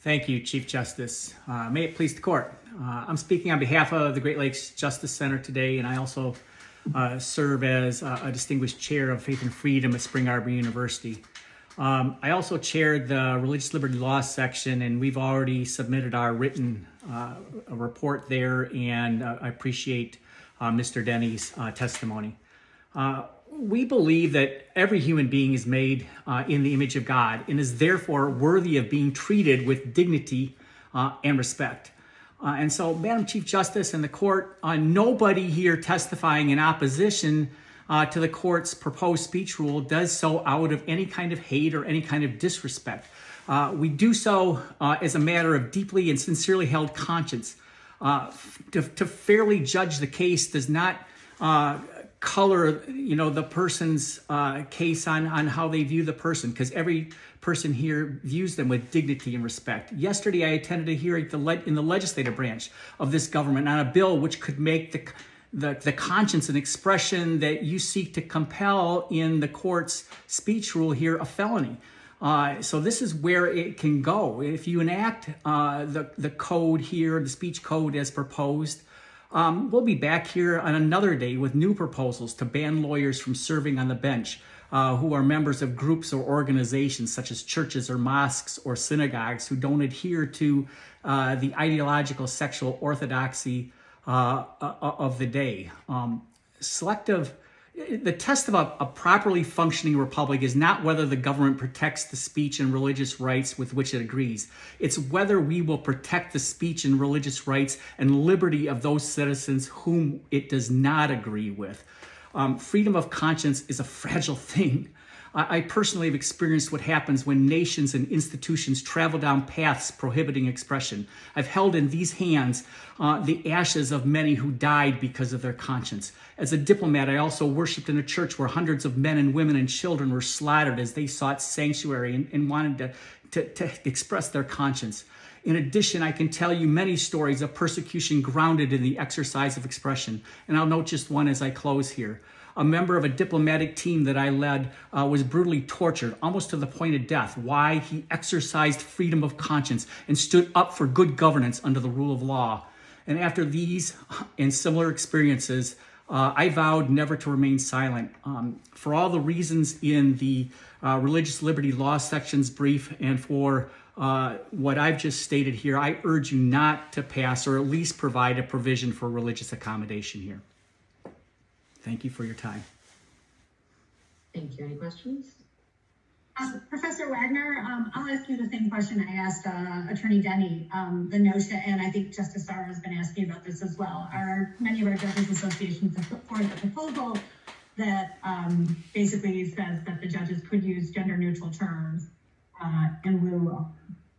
Thank you, Chief Justice. May it please the court. I'm speaking on behalf of the Great Lakes Justice Center today, and I also serve as a distinguished chair of Faith and Freedom at Spring Arbor University. I also chaired the Religious Liberty Law section, and we've already submitted our written report there, and I appreciate Mr. Denny's testimony. We believe that every human being is made in the image of God and is therefore worthy of being treated with dignity and respect. And so, Madam Chief Justice and the court, nobody here testifying in opposition to the court's proposed speech rule does so out of any kind of hate or any kind of disrespect. We do so as a matter of deeply and sincerely held conscience. To fairly judge the case does not color, the person's case on how they view the person, because every person here views them with dignity and respect. Yesterday, I attended a hearing in the legislative branch of this government on a bill which could make the conscience and expression that you seek to compel in the court's speech rule here a felony. So this is where it can go. If you enact the code here, the speech code as proposed, we'll be back here on another day with new proposals to ban lawyers from serving on the bench who are members of groups or organizations such as churches or mosques or synagogues who don't adhere to the ideological sexual orthodoxy of the day. The test of a properly functioning republic is not whether the government protects the speech and religious rights with which it agrees. It's whether we will protect the speech and religious rights and liberty of those citizens whom it does not agree with. Freedom of conscience is a fragile thing. I personally have experienced what happens when nations and institutions travel down paths prohibiting expression. I've held in these hands the ashes of many who died because of their conscience. As a diplomat, I also worshiped in a church where hundreds of men and women and children were slaughtered as they sought sanctuary and wanted to express their conscience. In addition, I can tell you many stories of persecution grounded in the exercise of expression, and I'll note just one as I close here. A member of a diplomatic team that I led was brutally tortured, almost to the point of death. Why? He exercised freedom of conscience and stood up for good governance under the rule of law. And after these and similar experiences, I vowed never to remain silent. For all the reasons in the Religious Liberty Law section's brief and for what I've just stated here, I urge you not to pass or at least provide a provision for religious accommodation here. Thank you for your time. Thank you. Any questions? Professor Wagner, I'll ask you the same question I asked Attorney Denny. The notion, and I think Justice Starr has been asking about this as well, many of our judges associations have put forward a proposal that basically says that the judges could use gender neutral terms in lieu of,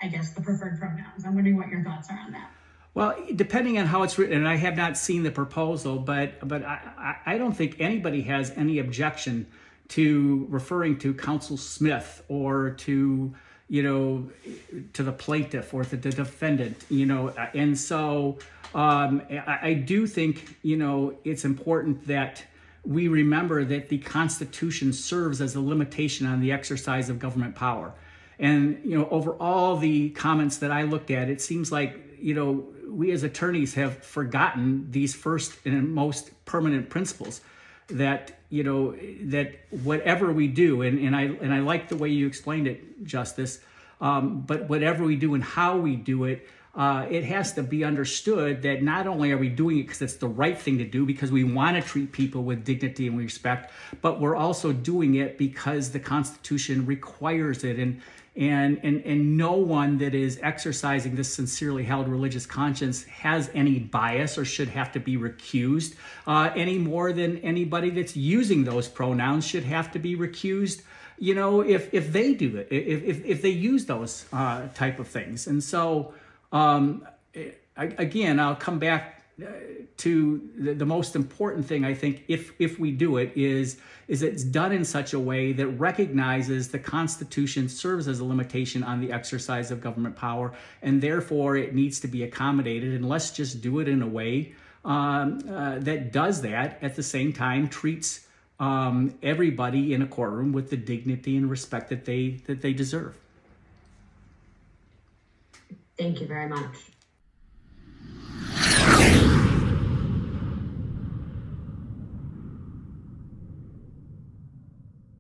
I guess, the preferred pronouns. I'm wondering what your thoughts are on that. Well, depending on how it's written, and I have not seen the proposal, but I don't think anybody has any objection to referring to Counsel Smith or to the plaintiff or to the defendant, and so I do think, it's important that we remember that the Constitution serves as a limitation on the exercise of government power. And, over all the comments that I looked at, it seems like, we as attorneys have forgotten these first and most permanent principles that, that whatever we do, and I like the way you explained it, Justice, but whatever we do and how we do it, it has to be understood that not only are we doing it because it's the right thing to do, because we want to treat people with dignity and respect, but we're also doing it because the Constitution requires it. And no one that is exercising this sincerely held religious conscience has any bias or should have to be recused any more than anybody that's using those pronouns should have to be recused, if they do it, if they use those type of things. And so, again, I'll come back to the most important thing, I think, if we do it, is it's done in such a way that recognizes the Constitution serves as a limitation on the exercise of government power, and therefore it needs to be accommodated. And let's just do it in a way that does that, at the same time treats everybody in a courtroom with the dignity and respect that they deserve. Thank you very much.